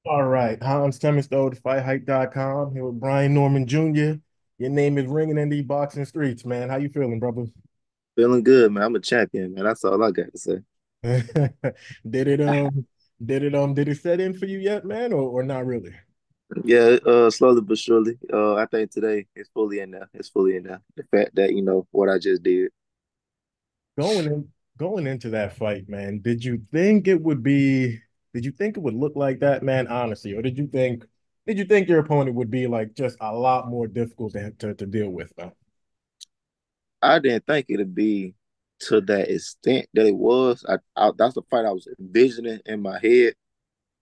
All right, Hans Themistode, FightHype.com, here with Brian Norman Jr. Your name is ringing in these boxing streets, man. How you feeling, brother? Feeling good, man. I'm a champion, man. That's all I got to say. Did it did it set in for you yet, man, or not really? Yeah, slowly but surely. I think today it's fully in there. It's fully in there. The fact that what I just did. Going in going into that fight, man, did you think it would look like that, man, honestly, or did you think your opponent would be like just a lot more difficult to deal with, man? I didn't think it'd be to that extent that it was. That's the fight I was envisioning in my head,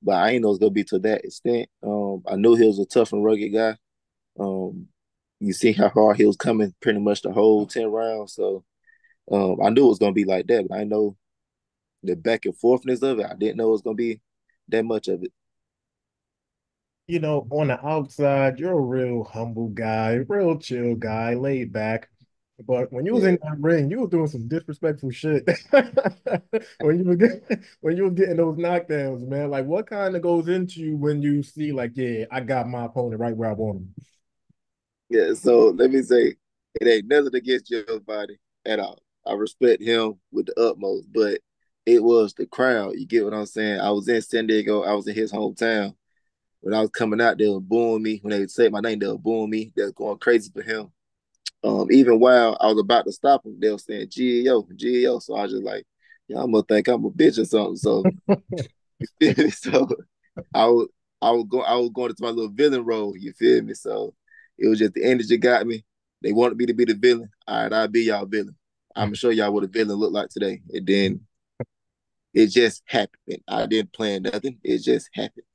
but I ain't know it's gonna be to that extent. I knew he was a tough and rugged guy. Um, you see how hard he was coming pretty much the whole 10 rounds. So I knew it was gonna be like that, but I know the back and forthness of it. I didn't know it was gonna be that much of it. On the outside, you're a real humble guy, real chill guy, laid back. But when you was Yeah. in that ring, you was doing some disrespectful shit. When you were getting those knockdowns, man. Like what kind of goes into you when you see like, yeah, I got my opponent right where I want him. Yeah, so let me say, it ain't nothing against Giovani at all. I respect him with the utmost, but it was the crowd. You get what I'm saying? I was in San Diego. I was in his hometown. When I was coming out, they were booing me. When they would say my name, they were booing me. They were going crazy for him. Even while I was about to stop him, they were saying "Gio, Gio." So I was just like, "Yeah, I'm gonna think I'm a bitch or something." So, so I was I was going into my little villain role. You feel me? So it was just the energy got me. They wanted me to be the villain. All right, I'll be y'all villain. I'm gonna show y'all what a villain look like today. And then it just happened. I didn't plan nothing. It just happened.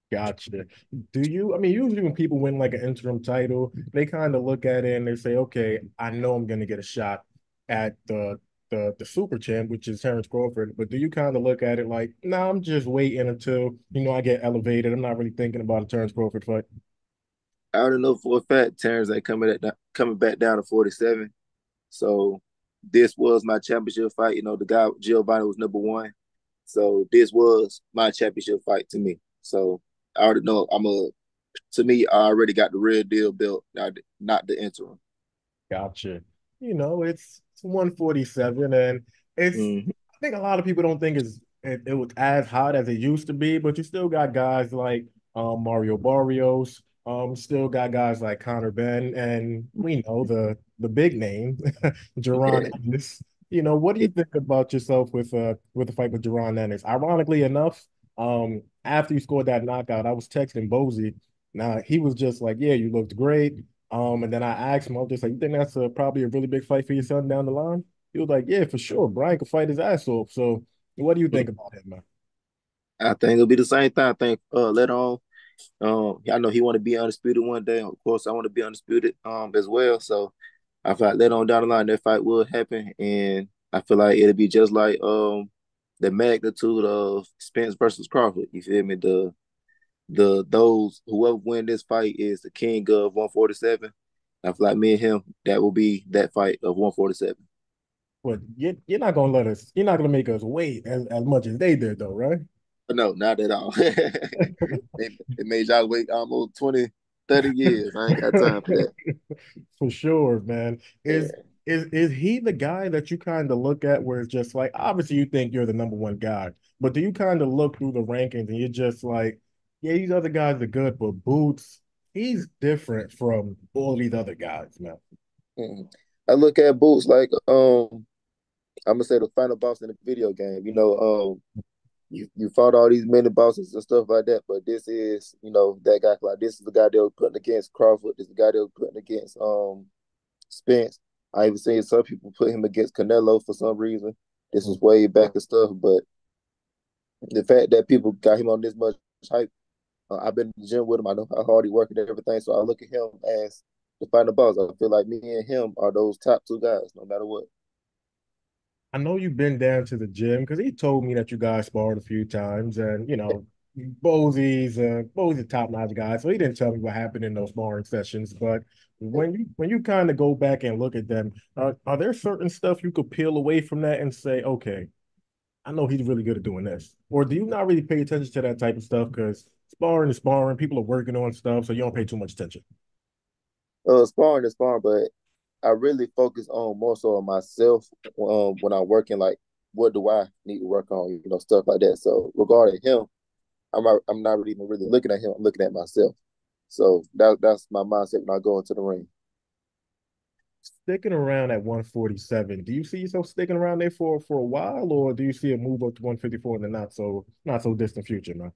Gotcha. I mean, usually when people win like an interim title, they kind of look at it and they say, okay, I know I'm going to get a shot at the super champ, which is Terrence Crawford. But do you kind of look at it like, nah, I'm just waiting until, I get elevated. I'm not really thinking about a Terrence Crawford fight. I already know for a fact Terrence ain't coming back down to 47. So this was my championship fight. The guy Giovanni was number one. So this was my championship fight to me. So I already know to me, I already got the real deal built, not the interim. Gotcha. It's 147 and Mm-hmm. I think a lot of people don't think it was as hot as it used to be, but you still got guys like Mario Barrios, still got guys like Connor Ben, and we know the big name, Jaron Yeah. Ennis. What do you think about yourself with the fight with Jaron Ennis? Ironically enough, after you scored that knockout, I was texting Bozy. Now he was just like, "Yeah, you looked great." And then I asked him, I was just like, "You think that's probably a really big fight for your son down the line?" He was like, "Yeah, for sure. Brian could fight his ass off." So, what do you think about him, man? I think it'll be the same thing. I think later on, I know he want to be undisputed one day. Of course, I want to be undisputed as well. So I feel like later on down the line that fight will happen, and I feel like it'll be just like the magnitude of Spence versus Crawford. You feel me? The those whoever win this fight is the king of 147. I feel like me and him, that will be that fight of 147. But you're not gonna you're not gonna make us wait as much as they did, though, right? But no, not at all. It made y'all wait almost 20, 30 years. I ain't got time for that. For sure, man. Is Yeah. is he the guy that you kind of look at where it's just like obviously you think you're the number one guy, but do you kind of look through the rankings and you're just like, yeah, these other guys are good, but Boots, he's different from all these other guys, man. Mhm. I look at Boots like I'm gonna say the final boss in the video game. You fought all these mini bosses and stuff like that, but this is that guy. Like this is the guy they were putting against Crawford. This is the guy they were putting against Spence. I even seen some people put him against Canelo for some reason. This was way back and stuff, but the fact that people got him on this much hype, I've been in the gym with him. I know how hard he working and everything, so I look at him as the final boss. I feel like me and him are those top two guys, no matter what. I know you've been down to the gym because he told me that you guys sparred a few times, and Bosey's a top-notch guy, so he didn't tell me what happened in those sparring sessions. But when you kind of go back and look at them, are there certain stuff you could peel away from that and say, okay, I know he's really good at doing this, or do you not really pay attention to that type of stuff? Because Sparring is sparring. People are working on stuff, so you don't pay too much attention. Sparring is sparring, but I really focus on more so on myself when I'm working. Like, what do I need to work on? Stuff like that. So regarding him, I'm not really even really looking at him. I'm looking at myself. So that's my mindset when I go into the ring. Sticking around at 147, do you see yourself sticking around there for a while, or do you see a move up to 154 in the not so distant future, man?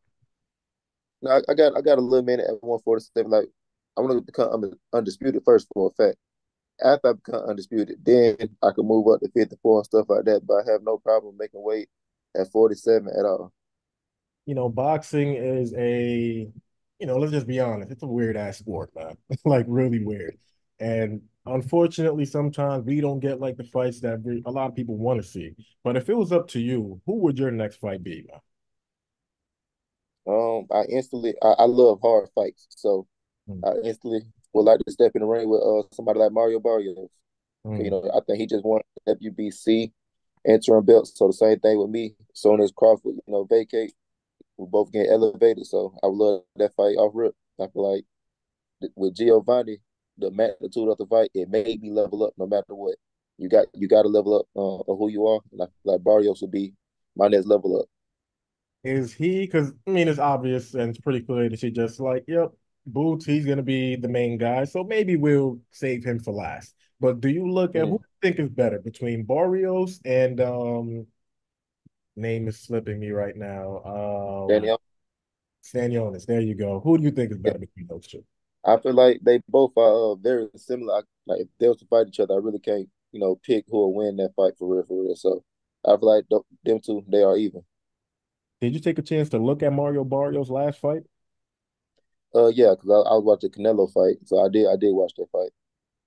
Now I got a little minute at 147. Like, I want to become undisputed first for a fact. After I become undisputed, then I can move up to 54 and stuff like that. But I have no problem making weight at 47 at all. Boxing is let's just be honest, it's a weird ass sport, man. Like really weird. And unfortunately, sometimes we don't get like the fights that a lot of people want to see. But if it was up to you, who would your next fight be, I love hard fights, so man? I instantly would like to step in the ring with somebody like Mario Barrios. Mm. I think he just won WBC interim belt. So the same thing with me. Soon as Crawford, vacate, we both get elevated. So I would love that fight off rip. I feel like with Giovani, the magnitude of the fight, it made me level up no matter what. You got to level up on who you are. And I feel like Barrios would be my next level up. Is he? Because I mean, it's obvious and it's pretty clear that she just like, yep, Boots, he's gonna be the main guy. So maybe we'll save him for last. But do you look at who Mm. you think is better between Barrios and name is slipping me right now. Danielle, Stanionis. There you go. Who do you think is better between those two? I feel like they both are very similar. Like, if they was to fight each other, I really can't, pick who will win that fight for real, for real. So I feel like them two, they are even. Did you take a chance to look at Mario Barrios' last fight? Yeah, because I was watching Canelo fight, so I did watch that fight.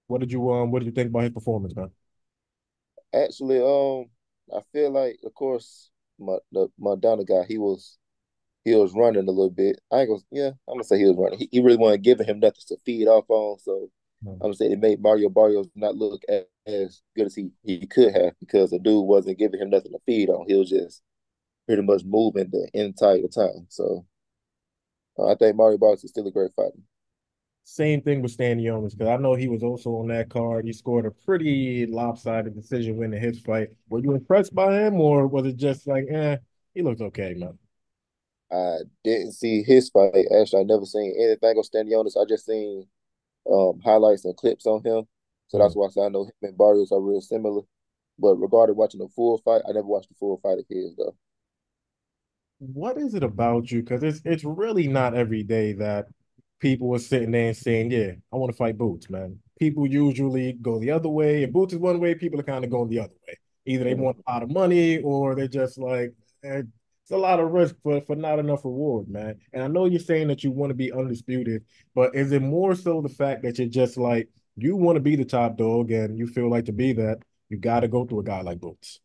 What did you think about his performance, man? Actually, I feel like, of course, the Madonna guy, he was running a little bit. I ain't gonna, yeah, I'm gonna say he was running. He really wasn't giving him nothing to feed off on, so Hmm. I'm gonna say it made Mario Barrios not look as good as he could have because the dude wasn't giving him nothing to feed on. He was just pretty much moving the entire time. So I think Mario Barrios is still a great fighter. Same thing with Stanionis, because I know he was also on that card. He scored a pretty lopsided decision win in his fight. Were you impressed by him, or was it just like, he looked okay, man? I didn't see his fight. Actually, I never seen anything on Stanionis. I just seen highlights and clips on him. So Hmm. that's why I say I know him and Barrios are real similar. But regarding watching the full fight, I never watched the full fight of his though. What is it about you? Because it's really not every day that people are sitting there and saying, "Yeah, I want to fight Boots, man." People usually go the other way. If Boots is one way, people are kind of going the other way. Either they want Mm. a lot of money, or they're just like, it's a lot of risk for not enough reward, man. And I know you're saying that you want to be undisputed, but is it more so the fact that you're just like you want to be the top dog and you feel like to be that you got to go through a guy like Boots?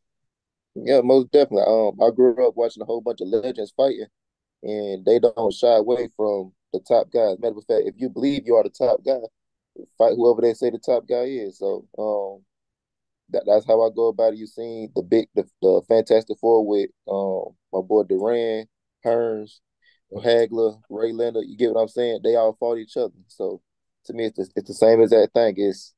Yeah, most definitely. I grew up watching a whole bunch of legends fighting, and they don't shy away from the top guys. Matter of fact, if you believe you are the top guy, fight whoever they say the top guy is. So that's how I go about it. You seen the Fantastic Four with my boy Duran, Hearns, Hagler, Ray Leonard. You get what I'm saying? They all fought each other. So to me, it's the same as that thing. It's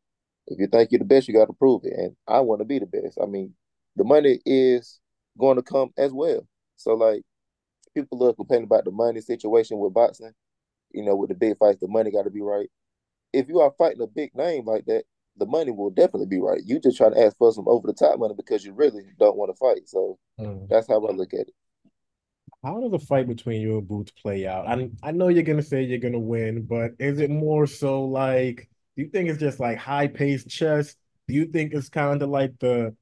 if you think you're the best, you got to prove it. And I want to be the best. I mean, the money is going to come as well. So like people love complaining about the money situation with boxing. With the big fights, the money got to be right. If you are fighting a big name like that, the money will definitely be right. You just trying to ask for some over the top money because you really don't want to fight. So Mm. that's how I look at it. How does a fight between you and Boots play out? I know you're gonna say you're gonna win, but is it more so like do you think it's just like high paced chess? Do you think it's kind of like the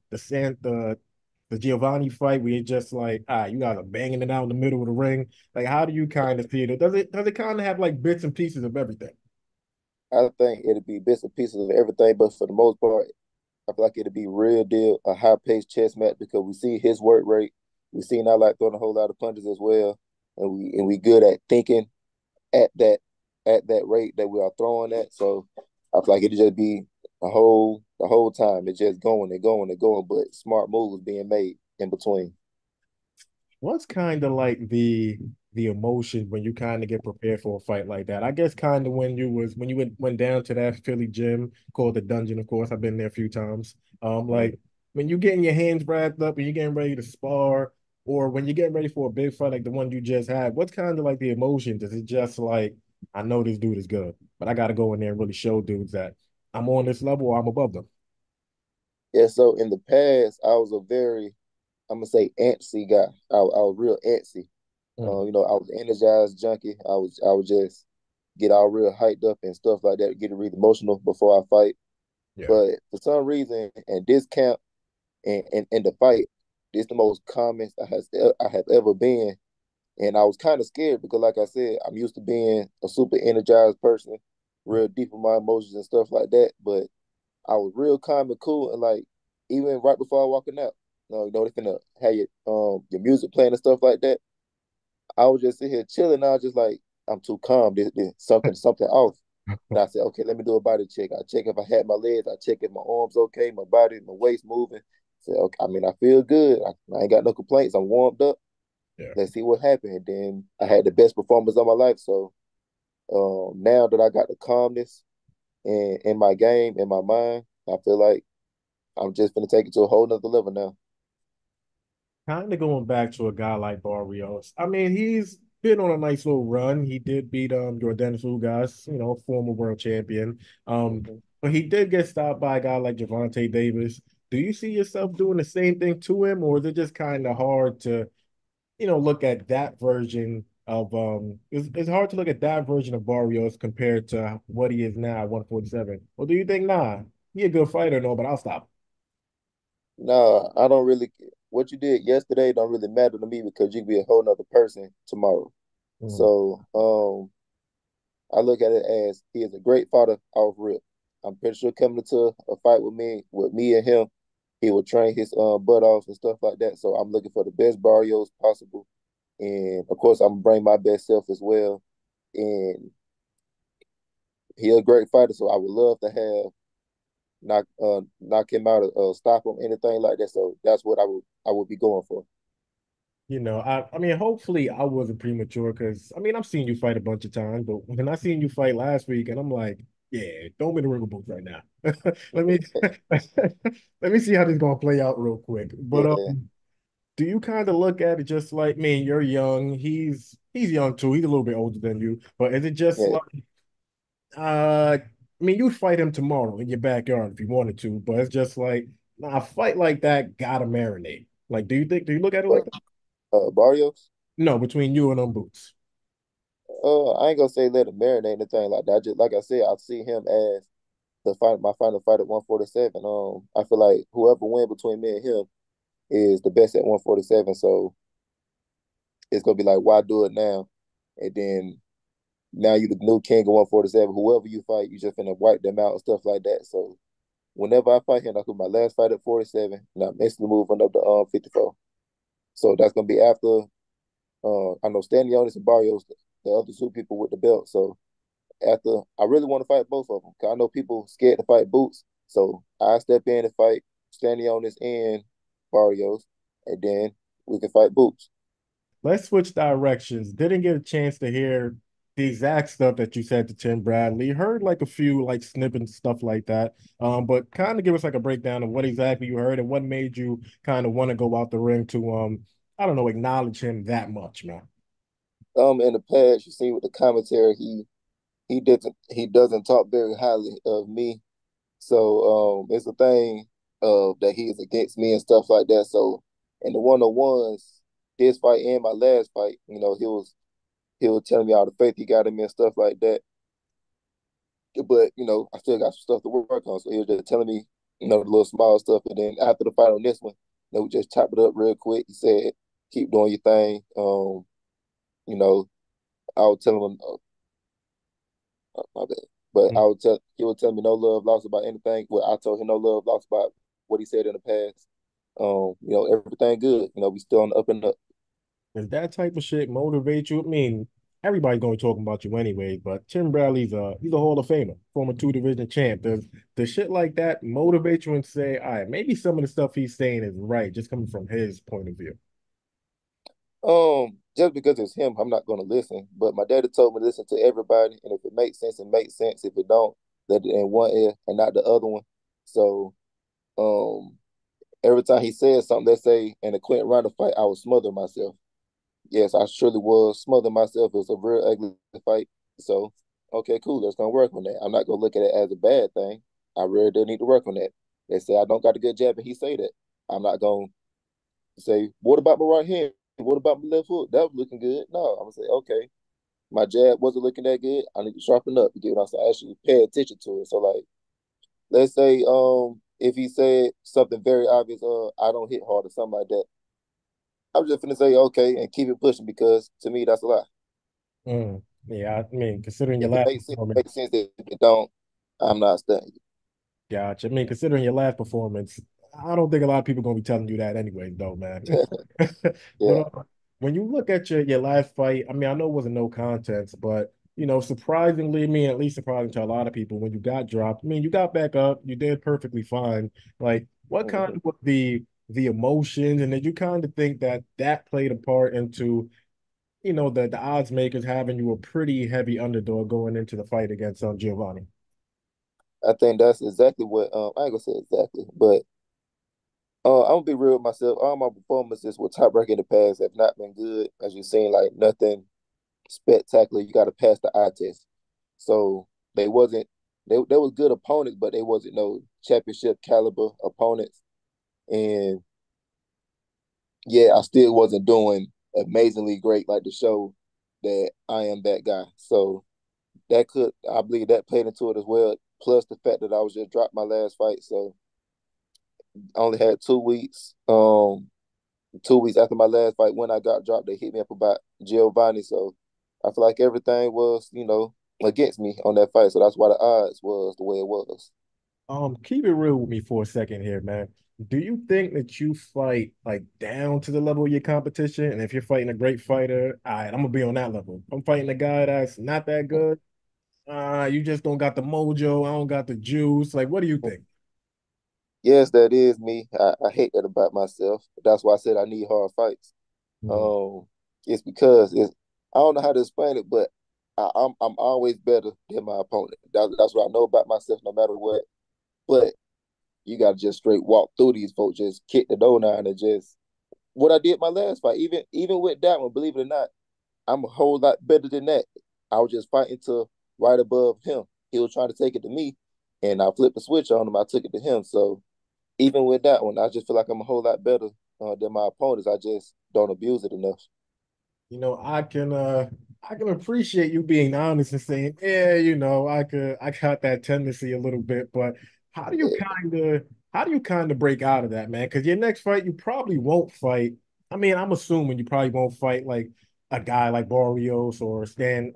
Giovanni fight where you're just like, you guys are banging it out in the middle of the ring? Like, how do you kind of see it? Does it kind of have like bits and pieces of everything? I think it'll be bits and pieces of everything, but for the most part, I feel like it'll be real deal a high paced chess match because we see his work rate. We see I like throwing a whole lot of punches as well, and we good at thinking at that rate that we are throwing at. So I feel like it'll just be the whole time. It's just going and going and going, but smart moves being made in between. What's kind of like the the emotions when you kind of get prepared for a fight like that? I guess kind of when you went down to that Philly gym called the Dungeon, of course. I've been there a few times. Mm. Like when you're getting your hands wrapped up and you're getting ready to spar, or when you're getting ready for a big fight like the one you just had, what's kind of like the emotions? Is it just like, I know this dude is good, but I got to go in there and really show dudes that I'm on this level or I'm above them? Yeah, so in the past, I was a very, I'm gonna say antsy guy. I was real antsy. Mm, I was an energized junkie. I would just get all real hyped up and stuff like that, get really emotional before I fight. yeah. But for some reason, in this camp and the fight, this the most calmest I have ever been. And I was kind of scared because, like I said, I'm used to being a super energized person, real deep in my emotions and stuff like that. But I was real calm and cool, and like even right before I walking out, they finna have your music playing and stuff like that. I was just sitting here chilling. I was just like, I'm too calm. This something off. And I said, okay, let me do a body check. I check if I had my legs. I check if my arms okay, my body, my waist moving. I said, okay, I mean, I feel good. I ain't got no complaints. I'm warmed up. Yeah. Let's see what happened. And then I had the best performance of my life. So now that I got the calmness in my game, in my mind, I feel like I'm just gonna take it to a whole nother level now. Kind of going back to a guy like Barrios. I mean, he's been on a nice little run. He did beat Jordan guys, former world champion. Mhm. But he did get stopped by a guy like Javante Davis. Do you see yourself doing the same thing to him, or is it just kind of hard to, look at that version of it's hard to look at that version of Barrios compared to what he is now at 147? Or do you think, nah, he a good fighter, no, but I'll stop No, I don't really. What you did yesterday don't really matter to me because you can be a whole nother person tomorrow. him? So I look at it as he is a great fighter off rip. I'm pretty sure coming into a fight with me and him, he will train his butt off and stuff like that. So I'm looking for the best Barrios possible, and of course I'm gonna bring my best self as well. And he a great fighter, so I would love to have knock him out or stop him, anything like that. So that's what I would be going for. I mean, hopefully I wasn't premature because I mean I've seen you fight a bunch of times, but when I seen you fight last week, and I'm like, yeah, throw me the ringer boots right now. Let me let me see how this is gonna play out real quick. But Yeah, do you kind of look at it just like, man, you're young, he's young too, he's a little bit older than you, but is it just yeah. like I mean you'd fight him tomorrow in your backyard if you wanted to, but it's just like, nah, a fight like that gotta marinate. Like, do you look at it like But that? Barrios, No, between you and them boots. I ain't gonna say let him marinate anything like that. Just like I said, I see him as my final fight at 147. I feel like whoever win between me and him is the best at 147. So it's gonna be like, why do it now? And then now you the new king of 147. Whoever you fight, you just gonna wipe them out and stuff like that. So whenever I fight him, like with my last fight at 47, and I'm instantly moving up to 54. So that's gonna be after I know Stanionis and Barrios, the other two people with the belt. So after I really want to fight both of them, cause I know people scared to fight Boots. So I step in and fight Stanionis and Barrios, and then we can fight Boots. Let's switch directions. Didn't get a chance to hear the exact stuff that you said to Tim Bradley. Heard like a few like snippets, stuff like that. But kind of give us like a breakdown of what exactly you heard and what made you kind of want to go out the ring to I don't know, acknowledge him that much, man. In the past, you see with the commentary, he doesn't talk very highly of me. So it's a thing that he is against me and stuff like that. So in the 1-on-ones, this fight and my last fight, he was telling me all the faith he got in me and stuff like that. But I still got some stuff to work on. So he was just telling me, the little small stuff. And then after the fight on this one, we just chopped it up real quick. He said, "Keep doing your thing." You know, I would tell him, my bad. But he would tell me no love lost about anything. Well, I told him no love lost about what he said in the past. Everything good. We still on the up and up. Does that type of shit motivate you? I mean, everybody's going to be talking about you anyway, but Tim Bradley's he's a Hall of Famer, former two division champ. Does shit like that motivate you and say, all right, maybe some of the stuff he's saying is right, just coming from his point of view? just because it's him, I'm not going to listen. But my daddy told me to listen to everybody, and if it makes sense, it makes sense. If it don't, let it in one ear and not the other one. So um, every time he said something, let's say in a Quentin Ronda fight, I was smothering myself. Yes, I surely was smothering myself. It was a real ugly fight. So okay, cool. Let's gonna work on that. I'm not gonna look at it as a bad thing. I really do need to work on that. They say I don't got a good jab, and he say that. I'm not gonna say, what about my right hand? What about my left foot? That was looking good. No, I'm gonna say, okay, my jab wasn't looking that good. I need to sharpen up. You get what I'm saying? Actually pay attention to it. So like, let's say if he said something very obvious, I don't hit hard or something like that. I'm just gonna say okay and keep it pushing because to me that's a lie. Mm. Yeah, I mean, considering your If it last makes sense, it makes performance, sense. If it don't, I'm not studying. gotcha. I mean, considering your last performance, I don't think a lot of people gonna be telling you that anyway, though, man. But Yeah. when you look at your last fight, I mean, I know it wasn't no contest, but surprisingly, I mean, at least surprising to a lot of people, when you got dropped, I mean, you got back up, you did perfectly fine. Like, what kind Mhm. of was the emotions, and did you kind of think that that played a part into the odds makers having you a pretty heavy underdog going into the fight against Giovani? I think that's exactly what I ain't gonna say exactly, but I'm gonna be real with myself. All my performances with top rank in the past have not been good, as you've seen, like nothing spectacular. You got to pass the eye test. So they wasn't they was good opponents, but they wasn't no championship caliber opponents. And yeah, I still wasn't doing amazingly great like to show that I am that guy. So that could I believe that played into it as well. Plus the fact that I was just dropped my last fight, so I only had 2 weeks. 2 weeks after my last fight, when I got dropped, they hit me up about Giovani. So I feel like everything was, against me on that fight. So that's why the odds was the way it was. Keep it real with me for a second here, man. Do you think that you fight like down to the level of your competition? And if you're fighting a great fighter, all right, I'm gonna be on that level. I'm fighting a guy that's not that good. You just don't got the mojo. I don't got the juice. Like, what do you think? Yes, that is me. I hate that about myself. That's why I said I need hard fights. Hmm. Um, it's because I don't know how to explain it, but I'm always better than my opponent. That's what I know about myself, no matter what. But you got to just straight walk through these folks, just kick the door down, and just what I did my last fight. Even with that one, believe it or not, I'm a whole lot better than that. I was just fighting to right above him. He was trying to take it to me, and I flipped the switch on him. I took it to him. So even with that one, I just feel like I'm a whole lot better than my opponents. I just don't abuse it enough. I can appreciate you being honest and saying, yeah, I got that tendency a little bit, but how do you Yeah. kind of how do you kind of break out of that, man? Because your next fight, you probably won't fight. I mean, I'm assuming you probably won't fight like a guy like Barrios or Stan,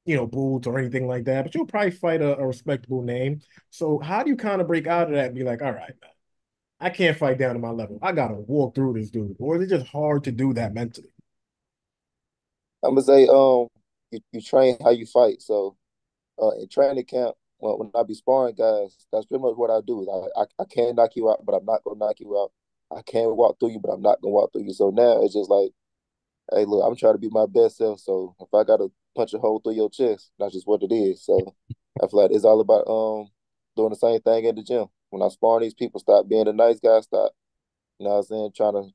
Boots or anything like that, but you'll probably fight a respectable name. So how do you kind of break out of that and be like, all right, man, I can't fight down to my level. I gotta walk through this dude, or is it just hard to do that mentally? I'm gonna say, you train how you fight. So in training camp, when I be sparring guys, that's pretty much what I do. Is I can't knock you out, but I'm not gonna knock you out. I can't walk through you, but I'm not gonna walk through you. So now it's just like, hey, look, I'm trying to be my best self. So if I gotta punch a hole through your chest, that's just what it is. So I feel like it's all about doing the same thing at the gym. When I spawn these people, stop being a nice guy, stop, what I'm saying, trying to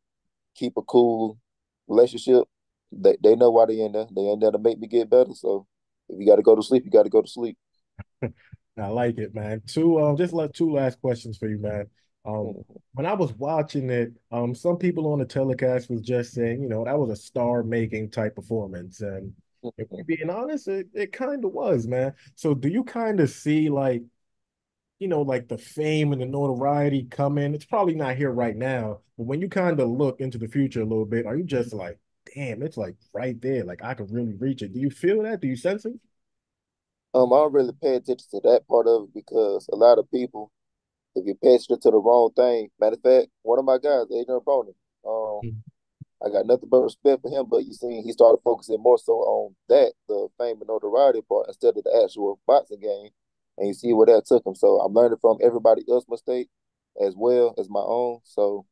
keep a cool relationship. They know why they in there. They in there to make me get better. So if you gotta go to sleep, you gotta go to sleep. I like it, man. Just like two last questions for you, man. Um, Mhm. when I was watching it, some people on the telecast was just saying, that was a star-making type performance, and if we're being honest, it kind of was, man. So, do you kind of see like the fame and the notoriety coming? It's probably not here right now, but when you kind of look into the future a little bit, are you just like, damn, it's like right there, like I could really reach it? Do you feel that? Do you sense it? I don't really pay attention to that part of it because a lot of people, if you pay attention to the wrong thing, matter of fact, one of my guys, Adrian Broner, um, I got nothing but respect for him, but you see, he started focusing more so on that, the fame and notoriety part, instead of the actual boxing game. And you see where that took him. So I'm learning from everybody else's mistake as well as my own. So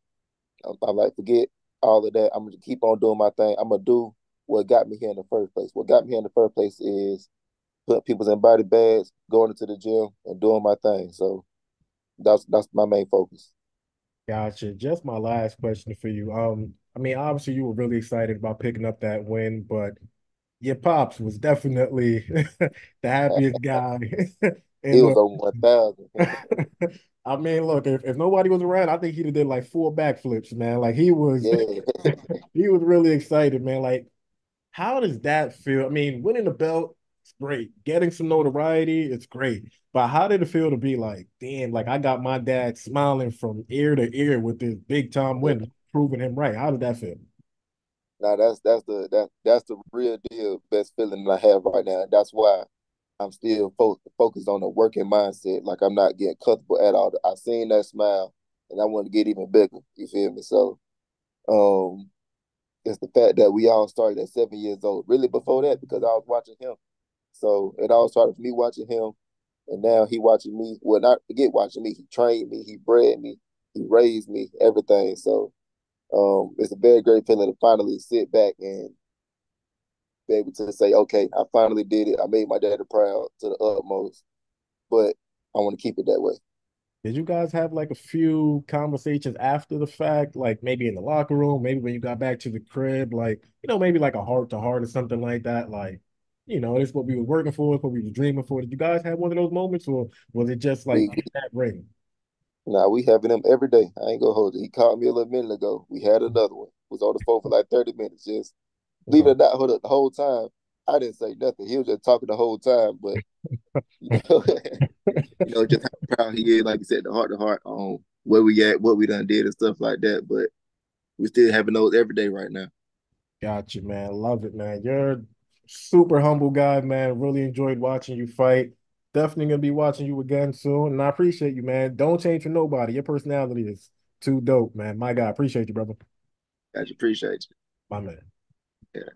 I'm like, forget. all of that. I'm gonna keep on doing my thing. I'm gonna do what got me here in the first place. What got me here in the first place is putting people in body bags, going into the gym, and doing my thing. So that's my main focus. Gotcha. Just my last question for you. I mean, obviously you were really excited about picking up that win, but your pops was definitely the happiest guy He in was the over 1,000. I mean, look, if nobody was around, I think he'd have did like four backflips, man. Like he was Yeah. he was really excited, man. Like, how does that feel? I mean, winning the belt, it's great. Getting some notoriety, it's great. But how did it feel to be like, damn, like I got my dad smiling from ear to ear with this big time Yeah. win, proving him right? How did that feel? Now that's the real deal best feeling that I have right now. And that's why I'm still focused on the working mindset. Like I'm not getting comfortable at all. I seen that smile and I want to get even bigger. You feel me? So um it's the fact that we all started at 7 years old. Really before that, because I was watching him. So it all started with me watching him, and now he watching me. Well, not forget watching me. He trained me. He bred me. He raised me. Everything. So it's a very great feeling to finally sit back and be able to say, okay, I finally did it. I made my daddy proud to the utmost, but I want to keep it that way. Did you guys have like a few conversations after the fact, like maybe in the locker room, maybe when you got back to the crib, like, maybe like a heart to heart or something like that? Like, this is what we were working for, it's what we were dreaming for. Did you guys have one of those moments, or was it just like We in that ring? Now we having him every day. I ain't gonna hold you. He called me a little minute ago. We had another one. Was on the phone for like 30 minutes. Just leave it Okay. at that. Hold up, the whole time. I didn't say nothing. He was just talking the whole time. But you know, just how proud he is. Like you said, the heart to heart on where we at, what we done did, and stuff like that. But we still having those every day right now. Gotcha, man. Love it, man. You're a super humble guy, man. Really enjoyed watching you fight. Definitely gonna be watching you again soon. And I appreciate you, man. Don't change for nobody. Your personality is too dope, man. My God, appreciate you, brother. I appreciate My man. you. Yeah.